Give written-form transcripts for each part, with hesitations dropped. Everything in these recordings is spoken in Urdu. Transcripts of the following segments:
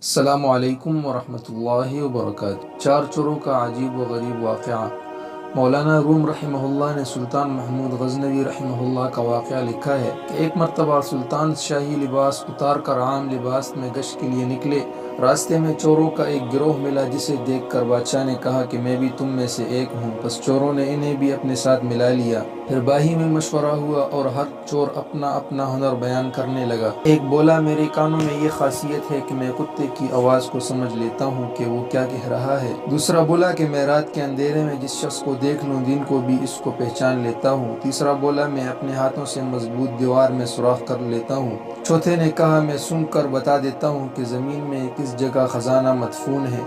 السلام علیکم ورحمۃ اللہ وبرکاتہ۔ چار چوروں کا عجیب و غریب واقعہ۔ مولانا روم رحمہ اللہ نے سلطان محمود غزنوی رحمہ اللہ کا واقعہ لکھا ہے کہ ایک مرتبہ سلطان شاہی لباس اتار کر عام لباس میں گشت کے لیے نکلے۔ راستے میں چوروں کا ایک گروہ ملا، جسے دیکھ کر بادشاہ نے کہا کہ میں بھی تم میں سے ایک ہوں۔ بس چوروں نے انہیں بھی اپنے ساتھ ملا لیا۔ پھر باہی میں مشورہ ہوا اور ہر چور اپنا اپنا ہنر بیان کرنے لگا۔ ایک بولا، میرے کانوں میں یہ خاصیت ہے کہ میں کتے کی آواز کو سمجھ لیتا ہوں کہ وہ کیا کہہ رہا ہے۔ دوسرا بولا کہ میں رات کے اندھیرے میں جس شخص کو دیکھ لوں دن کو بھی اس کو پہچان لیتا ہوں۔ تیسرا بولا، میں اپنے ہاتھوں سے مضبوط دیوار میں سوراخ کر لیتا ہوں۔ چوتھے نے کہا، میں سونگھ کر بتا دیتا ہوں کہ زمین میں کس جگہ خزانہ مدفون ہے۔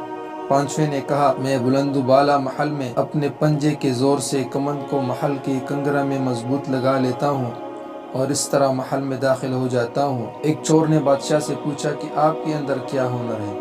پانچویں نے کہا، میں بلند و بالا محل میں اپنے پنجے کے زور سے کمند کو محل کے کنگرہ میں مضبوط لگا لیتا ہوں اور اس طرح محل میں داخل ہو جاتا ہوں۔ ایک چور نے بادشاہ سے پوچھا کہ آپ کے اندر کیا ہنر ہے؟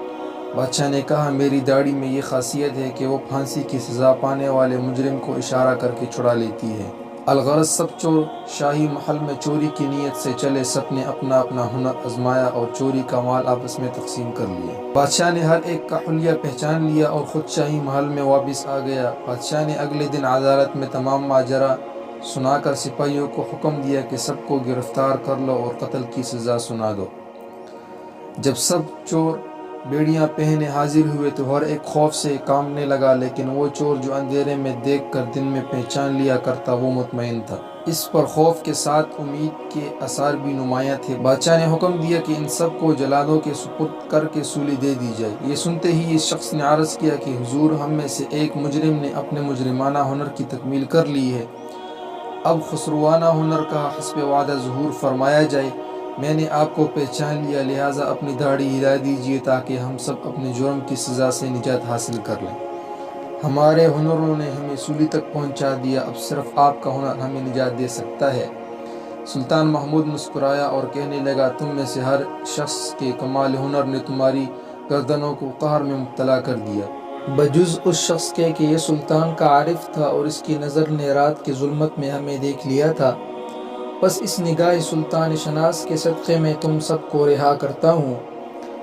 بادشاہ نے کہا، میری داڑھی میں یہ خاصیت ہے کہ وہ پھانسی کی سزا پانے والے مجرم کو اشارہ کر کے چھڑا لیتی ہے۔ الغرض سب چور شاہی محل میں چوری کی نیت سے چلے، سب نے اپنا اپنا ہنر آزمایا اور چوری کا مال آپس میں تقسیم کر لیا۔ بادشاہ نے ہر ایک کا حلیہ پہچان لیا اور خود شاہی محل میں واپس آ گیا۔ بادشاہ نے اگلے دن عدالت میں تمام ماجرا سنا کر سپاہیوں کو حکم دیا کہ سب کو گرفتار کر لو اور قتل کی سزا سنا دو۔ جب سب چور بیڑیاں پہنے حاضر ہوئے تو ہر ایک خوف سے کانپنے لگا، لیکن وہ چور جو اندھیرے میں دیکھ کر دن میں پہچان لیا کرتا وہ مطمئن تھا۔ اس پر خوف کے ساتھ امید کے آثار بھی نمایاں تھے۔ بادشاہ نے حکم دیا کہ ان سب کو جلادوں کے سپرد کر کے سولی دے دی جائے۔ یہ سنتے ہی اس شخص نے عرض کیا کہ حضور، ہم میں سے ایک مجرم نے اپنے مجرمانہ ہنر کی تکمیل کر لی ہے، اب خسروانہ ہنر کا حسب وعدہ ظہور فرمایا جائے۔ میں نے آپ کو پہچان لیا، لہٰذا اپنی داڑھی ہلا دیجیے تاکہ ہم سب اپنے جرم کی سزا سے نجات حاصل کر لیں۔ ہمارے ہنروں نے ہمیں سولی تک پہنچا دیا، اب صرف آپ کا ہنر ہمیں نجات دے سکتا ہے۔ سلطان محمود مسکرایا اور کہنے لگا، تم میں سے ہر شخص کے کمال ہنر نے تمہاری گردنوں کو قہر میں مبتلا کر دیا، بجز اس شخص کے کہ یہ سلطان کا عارف تھا اور اس کی نظر نے رات کی ظلمت میں ہمیں دیکھ لیا تھا۔ بس اس نگاہ سلطان شناس کے صدقے میں تم سب کو رہا کرتا ہوں۔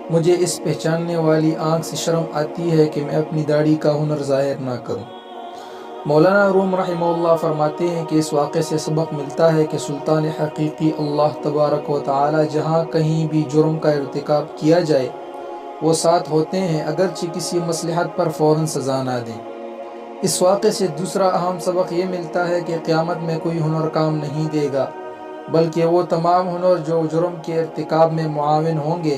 مجھے اس پہچاننے والی آنکھ سے شرم آتی ہے کہ میں اپنی داڑھی کا ہنر ظاہر نہ کروں۔ مولانا روم رحمہ اللہ فرماتے ہیں کہ اس واقعے سے سبق ملتا ہے کہ سلطان حقیقی اللہ تبارک و تعالی جہاں کہیں بھی جرم کا ارتکاب کیا جائے وہ ساتھ ہوتے ہیں، اگرچہ کسی مصلحت پر فوراً سزا نہ دیں۔ اس واقعے سے دوسرا اہم سبق یہ ملتا ہے کہ قیامت میں کوئی ہنر کام نہیں دے گا، بلکہ وہ تمام ہنر جو جرم کے ارتکاب میں معاون ہوں گے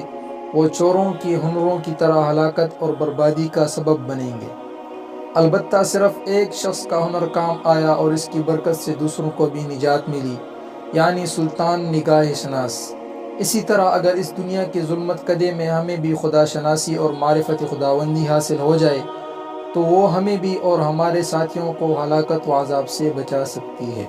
وہ چوروں کی ہنروں کی طرح ہلاکت اور بربادی کا سبب بنیں گے۔ البتہ صرف ایک شخص کا ہنر کام آیا اور اس کی برکت سے دوسروں کو بھی نجات ملی، یعنی سلطان نگاہ شناس۔ اسی طرح اگر اس دنیا کی ظلمت کدے میں ہمیں بھی خدا شناسی اور معرفت خداوندی حاصل ہو جائے تو وہ ہمیں بھی اور ہمارے ساتھیوں کو ہلاکت و عذاب سے بچا سکتی ہے۔